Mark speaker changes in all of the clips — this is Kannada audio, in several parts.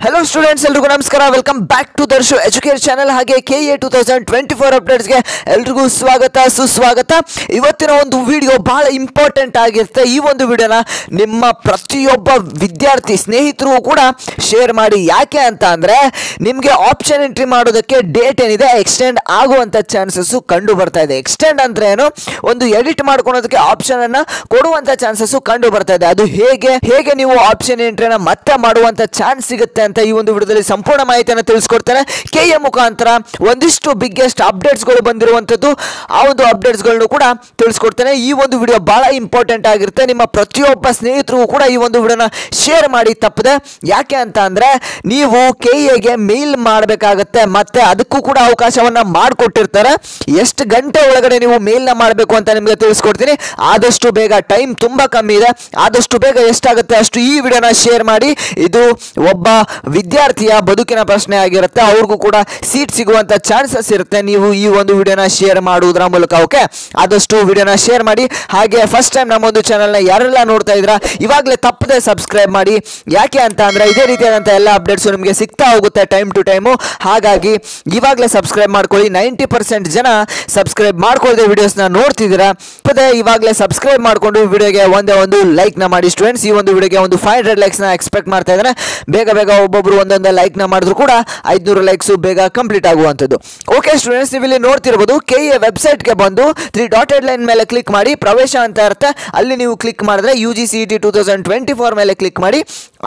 Speaker 1: हेलो स्टूडेंट्स एल्रिಗೂ ನಮಸ್ಕಾರ welcome back to Darshu educate channel ಹಾಗೆ KA 2024 ಅಪ್ಡೇಟ್ಸ್ ಗೆ ಎಲ್ರಿಗೂ ಸ್ವಾಗತ ಸುಸ್ವಾಗತ ಇವತ್ತಿನ ಒಂದು ವಿಡಿಯೋ ಬಹಳ ಇಂಪಾರ್ಟೆಂಟ್ ಆಗಿರುತ್ತೆ ಈ ಒಂದು ವಿಡಿಯೋನ ನಿಮ್ಮ ಪ್ರತಿಯೊಬ್ಬ ವಿದ್ಯಾರ್ಥಿ ಸ್ನೇಹಿತರು ಕೂಡ ಶೇರ್ ಮಾಡಿ ಯಾಕೆ ಅಂತ ಅಂದ್ರೆ ನಿಮಗೆ ಆಪ್ಷನ್ ಎಂಟ್ರಿ ಮಾಡೋದಕ್ಕೆ ಡೇಟ್ ಏನಿದೆ ಎಕ್ಸ್ಟೆಂಡ್ ಆಗುವಂತ ಚಾನ್ಸಸ್ ಕಂಡು ಬರ್ತಾ ಇದೆ ಎಕ್ಸ್ಟೆಂಡ್ ಅಂದ್ರೆ ಏನು ಒಂದು ಎಡಿಟ್ ಮಾಡ್ಕೊಳ್ಳೋದಕ್ಕೆ ಆಪ್ಷನ್ ಅನ್ನು ಕೊಡುವಂತ ಚಾನ್ಸಸ್ ಕಂಡು ಬರ್ತಾ ಇದೆ ಅದು ಹೇಗೆ ನೀವು ಆಪ್ಷನ್ ಎಂಟ್ರಿನ ಮತ್ತೆ ಮಾಡುವಂತ ಚಾನ್ಸ್ ಸಿಗುತ್ತೆ ಅಂತ ಈ ಒಂದು ವಿಡಿಯೋದಲ್ಲಿ ಸಂಪೂರ್ಣ ಮಾಹಿತಿಯನ್ನು ತಿಳಿಸ್ಕೊಡ್ತೇನೆ KA ಮುಖಾಂತರ ಒಂದಿಷ್ಟು ಬಿಗ್ಗೆಸ್ಟ್ ಅಪ್ಡೇಟ್ಸ್ ಗಳು ಬಂದಿರುವಂತದ್ದು ಆ ಒಂದು ಅಪ್ಡೇಟ್ಸ್ ಗಳನ್ನು ಕೂಡ ತಿಳಿಸ್ಕೊಡ್ತೇನೆ ಈ ಒಂದು ವಿಡಿಯೋ ಬಹಳ ಇಂಪಾರ್ಟೆಂಟ್ ಆಗಿರುತ್ತೆ ನಿಮ್ಮ ಪ್ರತಿಯೊಬ್ಬ ಸ್ನೇಹಿತರು ಕೂಡ ಈ ಒಂದು ವಿಡಿಯೋನ ಶೇರ್ ಮಾಡಿ ತಪ್ಪದೆ ಯಾಕೆ ಅಂತ ಅಂದ್ರೆ ನೀವು KA ಗೆ ಮೇಲ್ ಮಾಡಬೇಕಾಗುತ್ತೆ ಮತ್ತೆ ಅದಕ್ಕೂ ಕೂಡ ಅವಕಾಶವನ್ನ ಮಾಡಿಕೊಟ್ಟಿರ್ತಾರೆ ಎಷ್ಟು ಗಂಟೆ ಒಳಗಡೆ ನೀವು ಮೇಲ್ ನ ಮಾಡಬೇಕು ಅಂತ ನಿಮಗೆ ತಿಳಿಸ್ಕೊಡ್ತೀನಿ ಆದಷ್ಟು ಬೇಗ ಟೈಮ್ ತುಂಬಾ ಕಮ್ಮಿ ಇದೆ ಆದಷ್ಟು ಬೇಗ ಎಷ್ಟಾಗುತ್ತೆ ಅಷ್ಟು ಈ ವಿಡಿಯೋನ ಶೇರ್ ಮಾಡಿ ಇದು ಒಬ್ಬ ವಿದ್ಯಾರ್ಥಿಯ ಬದುಕಿನ ಪ್ರಶ್ನೆ ಆಗಿರುತ್ತೆ ಅವ್ರಿಗೂ ಕೂಡ ಸೀಟ್ ಸಿಗುವಂತ ಚಾನ್ಸಸ್ ಇರುತ್ತೆ ನೀವು ಈ ಒಂದು ವಿಡಿಯೋನ ಶೇರ್ ಮಾಡುವುದರ ಮೂಲಕ ಓಕೆ ಆದಷ್ಟು ವಿಡಿಯೋನ ಶೇರ್ ಮಾಡಿ ಹಾಗೆ ಫಸ್ಟ್ ಟೈಮ್ ನಮ್ಮ ಒಂದು ಚಾನೆಲ್ ನ ಯಾರೆಲ್ಲ ನೋಡ್ತಾ ಇದ್ದೀರಾ ಇವಾಗಲೇ ತಪ್ಪದೆ ಸಬ್ಸ್ಕ್ರೈಬ್ ಮಾಡಿ ಯಾಕೆ ಅಂತ ಅಂದ್ರೆ ಇದೇ ರೀತಿಯಾದಂತ ಎಲ್ಲ ಅಪ್ಡೇಟ್ಸ್ ನಿಮಗೆ ಸಿಗ್ತಾ ಹೋಗುತ್ತೆ ಟೈಮ್ ಟು ಟೈಮು ಹಾಗಾಗಿ ಇವಾಗಲೇ ಸಬ್ಸ್ಕ್ರೈಬ್ ಮಾಡ್ಕೊಳ್ಳಿ 90% ಜನ ಸಬ್ಸ್ಕ್ರೈಬ್ ಮಾಡ್ಕೊಳ್ಳದೆ ವಿಡಿಯೋಸ್ ನ ನೋಡ್ತಿದ್ದೀರಾ ತಪ್ಪದೆ ಇವಾಗಲೇ ಸಬ್ಸ್ಕ್ರೈಬ್ ಮಾಡ್ಕೊಂಡು ವಿಡಿಯೋಗೆ ಒಂದೇ ಒಂದು ಲೈಕ್ ನ ಮಾಡಿ ಸ್ಟೂಡೆಂಟ್ಸ್ ಈ ಒಂದು ವಿಡಿಯೋಗೆ ಒಂದು 500 ಲೈಕ್ಸ್ ನ ಎಕ್ಸ್ಪೆಕ್ಟ್ ಮಾಡ್ತಾ ಇದ್ದಾರೆ ಬೇಗ ಒಬ್ಬೊಬ್ರು ಒಂದೊಂದು ಲೈಕ್ ನ ಮಾಡಿದ್ರು ಕೂಡ 500 ಲೈಕ್ಸ್ ಬೇಗ ಕಂಪ್ಲೀಟ್ ಆಗುವಂತದ್ದು ಓಕೆ ಸ್ಟೂಡೆಂಟ್ಸ್ ನೀವು ಇಲ್ಲಿ ನೋಡ್ತಿರಬಹುದು KA ವೆಬ್ಸೈಟ್ ಗೆ ಬಂದು 3 ಡಾಟೆಡ್ ಲೈನ್ ಮೇಲೆ ಕ್ಲಿಕ್ ಮಾಡಿ ಪ್ರವೇಶ ಅಂತ ಇರುತ್ತೆ ಅಲ್ಲಿ ನೀವು ಕ್ಲಿಕ್ ಮಾಡಿದ್ರೆ UGCET 2024 ಮೇಲೆ ಕ್ಲಿಕ್ ಮಾಡಿ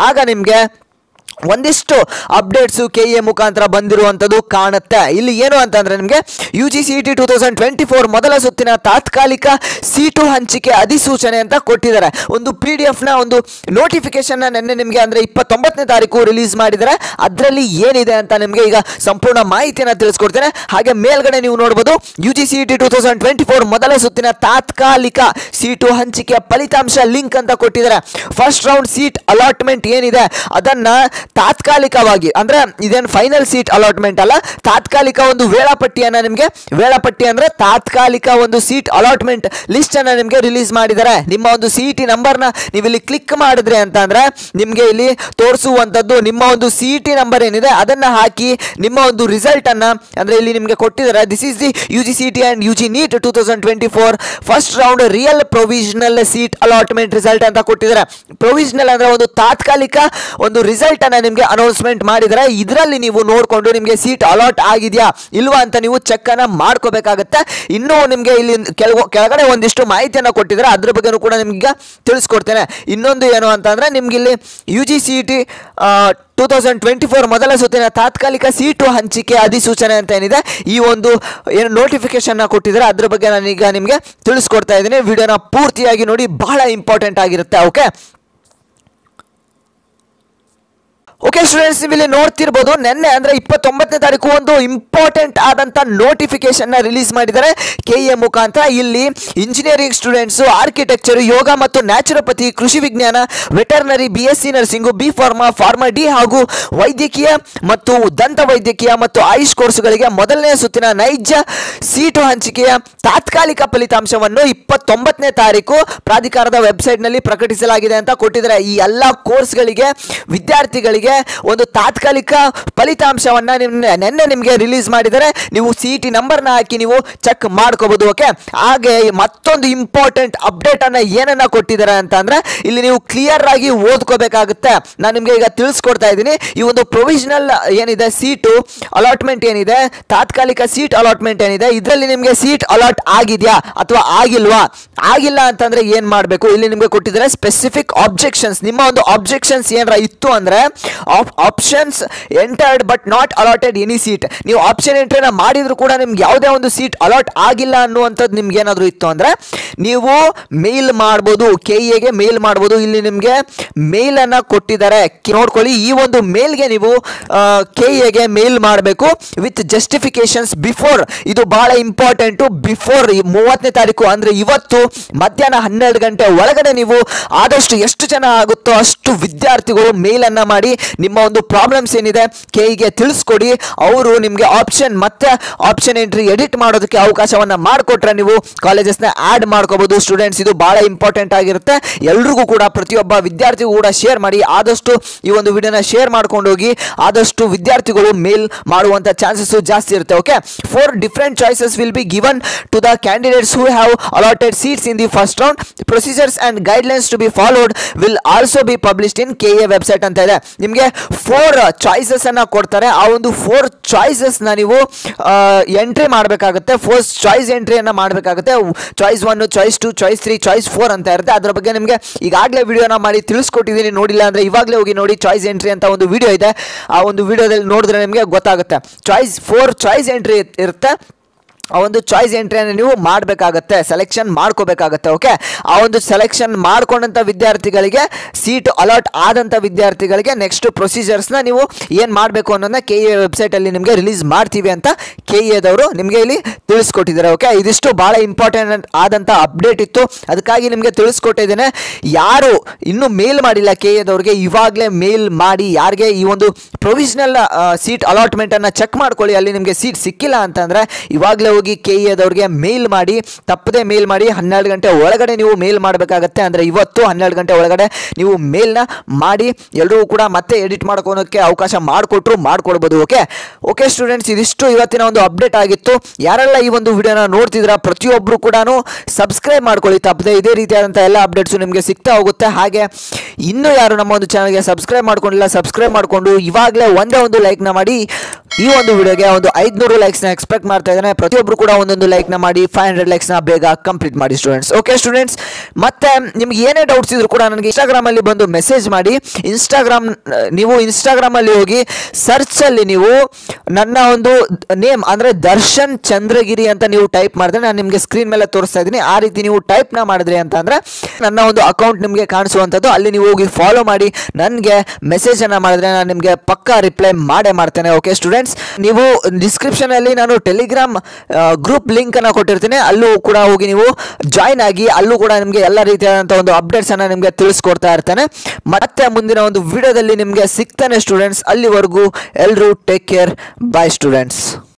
Speaker 1: ಆಗ ನಿಮಗೆ ಒಂದಿಷ್ಟು ಅಪ್ಡೇಟ್ಸ್ KA ಮುಖಾಂತರ ಬಂದಿರುವಂತದ್ದು ಕಾಣುತ್ತೆ ಇಲ್ಲಿ ಏನು ಅಂತಂದ್ರೆ ನಿಮಗೆ UGCET 2024 ಮೊದಲ ಸುತ್ತಿನ ತಾತ್ಕಾಲಿಕ ಸೀಟು ಹಂಚಿಕೆ ಅಧಿಸೂಚನೆ ಅಂತ ಕೊಟ್ಟಿದ್ದಾರೆ ಒಂದು PDF ನ ಒಂದು ನೋಟಿಫಿಕೇಶನ್ ನಿನ್ನೆ ನಿಮಗೆ ಅಂದ್ರೆ 29ನೇ ತಾರೀಕು ರಿಲೀಸ್ ಮಾಡಿದ್ದಾರೆ ಅದರಲ್ಲಿ ಏನಿದೆ ಅಂತ ನಿಮಗೆ ಈಗ ಸಂಪೂರ್ಣ ಮಾಹಿತಿಯನ್ನು ತಿಳಿಸ್ಕೊಡ್ತೇನೆ ಹಾಗೆ ಮೇಲ್ಗಡೆ ನೀವು ನೋಡಬಹುದು UGCET 2024 ಮೊದಲ ಸುತ್ತಿನ ತಾತ್ಕಾಲಿಕ ಸೀಟು ಹಂಚಿಕೆ ಫಲಿತಾಂಶ ಲಿಂಕ್ ಅಂತ ಕೊಟ್ಟಿದ್ದಾರೆ ಫಸ್ಟ್ ರೌಂಡ್ ಸೀಟ್ ಅಲಾಟ್ಮೆಂಟ್ ಏನಿದೆ ಅದನ್ನ ತಾತ್ಕಾಲಿಕವಾಗಿ ಅಂದ್ರೆ ಇದೇನು ಫೈನಲ್ ಸೀಟ್ ಅಲಾಟ್ಮೆಂಟ್ ಅಲ್ಲ ತಾತ್ಕಾಲಿಕ ಒಂದು ವೇಳಾಪಟ್ಟಿಯನ್ನ ನಿಮಗೆ ವೇಳಾಪಟ್ಟಿ ಅಂದ್ರೆ ತಾತ್ಕಾಲಿಕ ಒಂದು ಸೀಟ್ ಅಲಾಟ್ಮೆಂಟ್ ಲಿಸ್ಟ್ ಅನ್ನ ನಿಮಗೆ ರಿಲೀಸ್ ಮಾಡಿದ್ದಾರೆ ನಿಮ್ಮ ಒಂದು CET ನಂಬರ್ ನ ನೀವು ಇಲ್ಲಿ ಕ್ಲಿಕ್ ಮಾಡಿದ್ರೆ ಅಂತ ಅಂದ್ರೆ ನಿಮಗೆ ಇಲ್ಲಿ ತೋರಿಸುವಂತದ್ದು ನಿಮ್ಮ ಒಂದು CET ನಂಬರ್ ಏನಿದೆ ಅದನ್ನ ಹಾಕಿ ನಿಮ್ಮ ಒಂದು ರಿಸಲ್ಟ್ ಅನ್ನ ಅಂದ್ರೆ ಇಲ್ಲಿ ನಿಮಗೆ ಕೊಟ್ಟಿದ್ದಾರೆ this is the UGCET and UG NEET 2024 first round real provisional seat allotment result ಅಂತ ಕೊಟ್ಟಿದ್ದಾರೆ ಪ್ರೊವಿಷನಲ್ ಅಂದ್ರೆ ಒಂದು ತಾತ್ಕಾಲಿಕ ಒಂದು ರಿಸಲ್ಟ್ ಅನ್ನ ನಿಮಗೆ ಅನೌನ್ಸ್ಮೆಂಟ್ ಮಾಡಿದರೆ ಇದರಲ್ಲಿ ನೀವು ನೋಡಿಕೊಂಡು ನಿಮಗೆ ಸೀಟ್ ಅಲಾಟ್ ಆಗಿದೆಯಾ ಇಲ್ವಾ ಅಂತ ನೀವು ಚೆಕ್ ಅನ್ನ ಮಾಡ್ಕೋಬೇಕಾಗುತ್ತೆ ಇನ್ನು ನಿಮಗೆ ಇಲ್ಲಿ ಕೆಳಗಡೆ ಒಂದಿಷ್ಟು ಮಾಹಿತಿಯನ್ನು ಕೊಟ್ಟಿದ್ದಾರೆ ಅದ್ರ ಬಗ್ಗೆನೂ ಕೂಡ ನಿಮಗೆ ತಿಳಿಸ್ಕೊಡ್ತೇನೆ ಇನ್ನೊಂದು ಏನು ಅಂತಂದ್ರೆ ನಿಮ್ಗೆ ಇಲ್ಲಿ UGCET 2024 ಮೊದಲ ಸುತ್ತಿನ ತಾತ್ಕಾಲಿಕ ಸೀಟು ಹಂಚಿಕೆ ಅಧಿಸೂಚನೆ ಅಂತ ಏನಿದೆ ಈ ಒಂದು ಏನು ನೋಟಿಫಿಕೇಶನ್ ಕೊಟ್ಟಿದ್ದಾರೆ ಅದ್ರ ಬಗ್ಗೆ ನಾನೀಗ ನಿಮಗೆ ತಿಳಿಸ್ಕೊಡ್ತಾ ಇದ್ದೀನಿ ವಿಡಿಯೋನ ಪೂರ್ತಿಯಾಗಿ ನೋಡಿ ಬಹಳ ಇಂಪಾರ್ಟೆಂಟ್ ಆಗಿರುತ್ತೆ ಓಕೆ ಸ್ಟೂಡೆಂಟ್ಸ್ ನೀವು ಇಲ್ಲಿ ನೋಡ್ತಿರ್ಬೋದು ನಿನ್ನೆ ಅಂದ್ರೆ 29ನೇ ತಾರೀಕು ಒಂದು ಇಂಪಾರ್ಟೆಂಟ್ ಆದಂತ ನೋಟಿಫಿಕೇಶನ್ ನ ರಿಲೀಸ್ ಮಾಡಿದ್ದಾರೆ KA ಮುಖಾಂತರ ಇಲ್ಲಿ ಇಂಜಿನಿಯರಿಂಗ್ ಸ್ಟೂಡೆಂಟ್ಸ್ ಆರ್ಕಿಟೆಕ್ಚರ್ ಯೋಗ ಮತ್ತು ನ್ಯಾಚುರೋಪತಿ ಕೃಷಿ ವಿಜ್ಞಾನ veterinary BSc nursing B pharma D ಹಾಗೂ ವೈದ್ಯಕೀಯ ಮತ್ತು ದಂತ ವೈದ್ಯಕೀಯ ಮತ್ತು ಆಯುಷ್ ಕೋರ್ಸ್ಗಳಿಗೆ ಮೊದಲನೇ ಸುತ್ತಿನ ನೈಜ ಸೀಟು ಹಂಚಿಕೆಯ ತಾತ್ಕಾಲಿಕ ಫಲಿತಾಂಶವನ್ನು 29ನೇ ತಾರೀಕು ಪ್ರಾಧಿಕಾರದ ವೆಬ್ಸೈಟ್ ನಲ್ಲಿ ಪ್ರಕಟಿಸಲಾಗಿದೆ ಅಂತ ಕೊಟ್ಟಿದ್ದಾರೆ ಈ ಎಲ್ಲಾ ಕೋರ್ಸ್ಗಳಿಗೆ ವಿದ್ಯಾರ್ಥಿಗಳಿಗೆ ಒಂದು ತಾತ್ಕಾಲಿಕ ಫಲಿತಾಂಶವನ್ನ ನಿನ್ನೆ ನಿಮಗೆ ರಿಲೀಸ್ ಮಾಡಿದರೆ ನೀವು CET ನಂಬರ್ ನ ಹಾಕಿ ನೀವು ಚೆಕ್ ಮಾಡ್ಕೋಬಹುದು ಓಕೆ ಹಾಗೆ ಮತ್ತೊಂದು ಇಂಪಾರ್ಟೆಂಟ್ ಅಪ್ಡೇಟ್ ಅನ್ನ ಏನನ್ನ ಕೊಟ್ಟಿದ್ದಾರೆ ಅಂತ ಅಂದ್ರೆ ಇಲ್ಲಿ ನೀವು ಕ್ಲಿಯರ್ ಆಗಿ ಓದ್ಕೋಬೇಕಾಗುತ್ತೆ ನಾನು ನಿಮಗೆ ಈಗ ತಿಳಿಸ್ಕೊಡ್ತಾ ಇದ್ದೀನಿ ಈ ಒಂದು ಪ್ರೊವಿಷನಲ್ ಏನಿದೆ ಸೀಟು ಅಲಾಟ್ಮೆಂಟ್ ಏನಿದೆ ತಾತ್ಕಾಲಿಕ ಸೀಟ್ ಅಲಾಟ್ಮೆಂಟ್ ಏನಿದೆ ಇದರಲ್ಲಿ ನಿಮಗೆ ಸೀಟ್ ಅಲಾಟ್ ಆಗಿದೆಯಾ ಅಥವಾ ಆಗಿಲ್ಲ ಅಂತಂದ್ರೆ ಏನ್ ಮಾಡಬೇಕು ಇಲ್ಲಿ ನಿಮಗೆ ಕೊಟ್ಟಿದ್ದಾರೆ ಸ್ಪೆಸಿಫಿಕ್ ಆಬ್ಜೆಕ್ಷನ್ಸ್ ನಿಮ್ಮ ಒಂದು ಆಬ್ಜೆಕ್ಷನ್ಸ್ ಏನಾರ ಇತ್ತು ಅಂದ್ರೆ options entered but not allotted any seat ನೀವು ಆಪ್ಷನ್ ಎಂಟ್ರಿನ ಮಾಡಿದ್ರು ಕೂಡ ನಿಮ್ಗೆ ಯಾವುದೇ ಒಂದು ಸೀಟ್ ಅಲಾಟ್ ಆಗಿಲ್ಲ ಅನ್ನುವಂಥದ್ದು ನಿಮ್ಗೆ ಏನಾದರೂ ಇತ್ತು ಅಂದ್ರೆ ನೀವು ಮೇಲ್ ಮಾಡ್ಬೋದು KA ಗೆ ಮೇಲ್ ಮಾಡ್ಬೋದು ಇಲ್ಲಿ ನಿಮಗೆ ಮೇಲ್ ಅನ್ನ ಕೊಟ್ಟಿದ್ದಾರೆ ನೋಡ್ಕೊಳ್ಳಿ ಈ ಒಂದು ಮೇಲ್ಗೆ ನೀವು KA ಗೆ ಮೇಲ್ ಮಾಡಬೇಕು ವಿತ್ ಜಸ್ಟಿಫಿಕೇಶನ್ಸ್ ಬಿಫೋರ್ ಇದು ಬಹಳ ಇಂಪಾರ್ಟೆಂಟ್ ಬಿಫೋರ್ 30ನೇ ತಾರೀಕು ಅಂದ್ರೆ ಇವತ್ತು ಮಧ್ಯಾಹ್ನ 12 ಗಂಟೆ ಒಳಗಡೆ ನೀವು ಆದಷ್ಟು ಎಷ್ಟು ಜನ ಆಗುತ್ತೋ ಅಷ್ಟು ವಿದ್ಯಾರ್ಥಿಗಳು ಮೇಲನ್ನು ಮಾಡಿ ನಿಮ್ಮ ಒಂದು ಪ್ರಾಬ್ಲಮ್ಸ್ ಏನಿದೆ ಕೆಇಗೆ ತಿಳಿಸ್ಕೊಡಿ. ಅವರು ನಿಮಗೆ ಆಪ್ಷನ್ ಎಂಟ್ರಿ ಎಡಿಟ್ ಮಾಡೋದಕ್ಕೆ ಅವಕಾಶವನ್ನು ಮಾಡಿಕೊಟ್ರೆ ನೀವು ಕಾಲೇಜಸ್ನ ಆ್ಯಡ್ ಮಾಡ್ಕೋಬಹುದು. ಸ್ಟೂಡೆಂಟ್ಸ್, ಇದು ಬಹಳ ಇಂಪಾರ್ಟೆಂಟ್ ಆಗಿರುತ್ತೆ. ಎಲ್ರಿಗೂ ಕೂಡ ಪ್ರತಿಯೊಬ್ಬ ವಿದ್ಯಾರ್ಥಿಗೂ ಕೂಡ ಶೇರ್ ಮಾಡಿ. ಆದಷ್ಟು ಈ ಒಂದು ವಿಡಿಯೋನ ಶೇರ್ ಮಾಡ್ಕೊಂಡು ಹೋಗಿ. ಆದಷ್ಟು ವಿದ್ಯಾರ್ಥಿಗಳು ಮೇಲ್ ಮಾಡುವಂಥ ಚಾನ್ಸಸ್ ಜಾಸ್ತಿ ಇರುತ್ತೆ. Okay, 4 different choices will be given to the candidates who have allotted seats in the first round. Procedures and guidelines to be followed will also be published in KEA website ಅಂತ ಇದೆ. ನಿಮಗೆ 4 choices ಅನ್ನ ಕೊಡ್ತಾರೆ. ಆ ಒಂದು 4 choices ನ ನೀವು ಎಂಟ್ರಿ ಮಾಡಬೇಕಾಗುತ್ತೆ. ಫಸ್ಟ್ ಚಾಯ್ಸ್ ಎಂಟ್ರಿಯನ್ನು ಮಾಡಬೇಕಾಗುತ್ತೆ. ಚಾಯ್ಸ್ 1, ಚಾಯ್ಸ್ 2, ಚಾಯ್ಸ್ 3, ಚಾಯ್ಸ್ 4 ಅಂತ ಇರುತ್ತೆ. ಅದರ ಬಗ್ಗೆ ನಿಮಗೆ ಈಗಾಗಲೇ ವಿಡಿಯೋನ ಮಾಡಿ ತಿಳಿಸ್ಕೊಟ್ಟಿದ್ದೀನಿ. ನೋಡಿಲ್ಲ ಅಂದರೆ ಇವಾಗಲೇ ಹೋಗಿ ನೋಡಿ. ಚಾಯ್ಸ್ ಎಂಟ್ರಿ ಅಂತ ಒಂದು ವಿಡಿಯೋ ಇದೆ. ಆ ಒಂದು ವಿಡಿಯೋದಲ್ಲಿ ನೋಡಿದ್ರೆ ನಿಮಗೆ ಗೊತ್ತಾಗುತ್ತೆ. ಚಾಯ್ಸ್ 4 ಚಾಯ್ಸ್ ಎಂಟ್ರಿ ಇರುತ್ತೆ. ಆ ಒಂದು ಚಾಯ್ಸ್ ಎಂಟ್ರಿಯನ್ನು ನೀವು ಮಾಡಬೇಕಾಗತ್ತೆ, ಸೆಲೆಕ್ಷನ್ ಮಾಡ್ಕೋಬೇಕಾಗತ್ತೆ. ಓಕೆ, ಆ ಒಂದು ಸೆಲೆಕ್ಷನ್ ಮಾಡ್ಕೊಂಡಂಥ ವಿದ್ಯಾರ್ಥಿಗಳಿಗೆ, ಸೀಟ್ ಅಲಾಟ್ ಆದಂಥ ವಿದ್ಯಾರ್ಥಿಗಳಿಗೆ ನೆಕ್ಸ್ಟ್ ಪ್ರೊಸೀಜರ್ಸ್ನ ನೀವು ಏನು ಮಾಡಬೇಕು ಅನ್ನೋದನ್ನ KEA ವೆಬ್ಸೈಟಲ್ಲಿ ನಿಮಗೆ ರಿಲೀಸ್ ಮಾಡ್ತೀವಿ ಅಂತ KEAದವರು ನಿಮಗೆ ಇಲ್ಲಿ ತಿಳಿಸ್ಕೊಟ್ಟಿದ್ದಾರೆ. ಓಕೆ, ಇದಿಷ್ಟು ಭಾಳ ಇಂಪಾರ್ಟೆಂಟ್ ಆದಂಥ ಅಪ್ಡೇಟ್ ಇತ್ತು, ಅದಕ್ಕಾಗಿ ನಿಮಗೆ ತಿಳಿಸ್ಕೊಟ್ಟಿದ್ದೇನೆ. ಯಾರು ಇನ್ನೂ ಮೇಲ್ ಮಾಡಿಲ್ಲ KEAದವ್ರಿಗೆ, ಇವಾಗಲೇ ಮೇಲ್ ಮಾಡಿ. ಯಾರಿಗೆ ಈ ಒಂದು ಪ್ರೊವಿಷನಲ್ ಸೀಟ್ ಅಲಾಟ್ಮೆಂಟನ್ನು ಚೆಕ್ ಮಾಡ್ಕೊಳ್ಳಿ. ಅಲ್ಲಿ ನಿಮಗೆ ಸೀಟ್ ಸಿಕ್ಕಿಲ್ಲ ಅಂತಂದರೆ ಇವಾಗಲೇ ಹೋಗಿ KEAದವ್ರಿಗೆ ಮೇಲ್ ಮಾಡಿ, ತಪ್ಪದೆ ಮೇಲ್ ಮಾಡಿ. 12 ಗಂಟೆ ಒಳಗಡೆ ನೀವು ಮೇಲ್ ಮಾಡಬೇಕಾಗತ್ತೆ. ಅಂದರೆ ಇವತ್ತು 12 ಗಂಟೆ ಒಳಗಡೆ ನೀವು ಮೇಲ್ನ ಮಾಡಿ. ಎಲ್ಲರೂ ಕೂಡ ಮತ್ತೆ ಎಡಿಟ್ ಮಾಡ್ಕೊಳೋಕ್ಕೆ ಅವಕಾಶ ಮಾಡ್ಕೊಡ್ಬೋದು. ಓಕೆ ಸ್ಟೂಡೆಂಟ್ಸ್, ಇದಿಷ್ಟು ಇವತ್ತಿನ ಒಂದು ಅಪ್ಡೇಟ್ ಆಗಿತ್ತು. ಯಾರೆಲ್ಲ ಈ ಒಂದು ವಿಡಿಯೋನ ನೋಡ್ತಿದ್ರ ಪ್ರತಿಯೊಬ್ಬರು ಕೂಡ ಸಬ್ಸ್ಕ್ರೈಬ್ ಮಾಡ್ಕೊಳ್ಳಿ ತಪ್ಪದೆ. ಇದೇ ರೀತಿಯಾದಂಥ ಎಲ್ಲ ಅಪ್ಡೇಟ್ಸು ನಿಮಗೆ ಸಿಗ್ತಾ ಹೋಗುತ್ತೆ. ಹಾಗೆ ಇನ್ನೂ ಯಾರು ನಮ್ಮ ಒಂದು ಚಾನಲ್ಗೆ ಸಬ್ಸ್ಕ್ರೈಬ್ ಮಾಡ್ಕೊಂಡಿಲ್ಲ, ಸಬ್ಸ್ಕ್ರೈಬ್ ಮಾಡಿಕೊಂಡು ಇವಾಗಲೇ ಒಂದೇ ಒಂದು ಲೈಕ್ನ ಮಾಡಿ. ಈ ಒಂದು ವಿಡಿಯೋಗೆ ಒಂದು 500 ಲೈಕ್ಸ್ನ ಎಕ್ಸ್ಪೆಕ್ಟ್ ಮಾಡ್ತಾ ಇದ್ದೇನೆ. ಪ್ರತಿಯೊಬ್ಬರು ಕೂಡ ಒಂದೊಂದು ಲೈಕ್ನ ಮಾಡಿ. 500 ಲೈಕ್ಸ್ನ ಬೇಗ ಕಂಪ್ಲೀಟ್ ಮಾಡಿ ಸ್ಟೂಡೆಂಟ್ಸ್. ಓಕೆ ಸ್ಟೂಡೆಂಟ್ಸ್, ಮತ್ತೆ ನಿಮ್ಗೆ ಏನೇ ಡೌಟ್ಸ್ ಇದ್ರು ಕೂಡ ನನಗೆ ಇನ್ಸ್ಟಾಗ್ರಾಮಲ್ಲಿ ಬಂದು ಮೆಸೇಜ್ ಮಾಡಿ. ನೀವು ಇನ್ಸ್ಟಾಗ್ರಾಮಲ್ಲಿ ಹೋಗಿ ಸರ್ಚಲ್ಲಿ ನೀವು ನನ್ನ ಒಂದು ನೇಮ್ ಅಂದರೆ ದರ್ಶನ್ ಚಂದ್ರಗಿರಿ ಅಂತ ನೀವು ಟೈಪ್ ಮಾಡಿದ್ರೆ, ನಾನು ನಿಮಗೆ ಸ್ಕ್ರೀನ್ ಮೇಲೆ ತೋರಿಸ್ತಾ ಇದ್ದೀನಿ. ಆ ರೀತಿ ನೀವು ಟೈಪ್ನ ಮಾಡಿದ್ರಿ ಅಂತಂದರೆ ನನ್ನ ಒಂದು ಅಕೌಂಟ್ ನಿಮಗೆ ಕಾಣಿಸುವಂಥದ್ದು. ಅಲ್ಲಿ ನೀವು ಹೋಗಿ ಫಾಲೋ ಮಾಡಿ ನನಗೆ ಮೆಸೇಜನ್ನು ಮಾಡಿದ್ರೆ ನಾನು ನಿಮಗೆ ಪಕ್ಕಾ ರಿಪ್ಲೈ ಮಾಡ್ತೇನೆ. ಓಕೆ ಸ್ಟೂಡೆಂಟ್ಸ್, ನೀವು ಡಿಸ್ಕ್ರಿಪ್ಷನಲ್ಲಿ ನಾನು ಟೆಲಿಗ್ರಾಮ್ ಗ್ರೂಪ್ ಲಿಂಕನ್ನು ಕೊಟ್ಟಿರ್ತೀನಿ. ಅಲ್ಲೂ ಕೂಡ ಹೋಗಿ ನೀವು ಜಾಯ್ನ್ ಆಗಿ. ಅಲ್ಲೂ ಕೂಡ ನಿಮಗೆ ಎಲ್ಲ ರೀತಿಯಾದಂಥ ಒಂದು ಅಪ್ಡೇಟ್ಸನ್ನು ನಿಮಗೆ ತಿಳಿಸ್ಕೊಡ್ತಾ ಇರ್ತೇನೆ. ಮತ್ತೆ ಮುಂದಿನ ಒಂದು ವಿಡಿಯೋದಲ್ಲಿ ನಿಮಗೆ ಸಿಗ್ತಾನೆ ಸ್ಟೂಡೆಂಟ್ಸ್. ಅಲ್ಲಿವರೆಗೂ ಎಲ್ಲರೂ ಟೇಕ್ ಕೇರ್. ಬಾಯ್ ಸ್ಟೂಡೆಂಟ್ಸ್.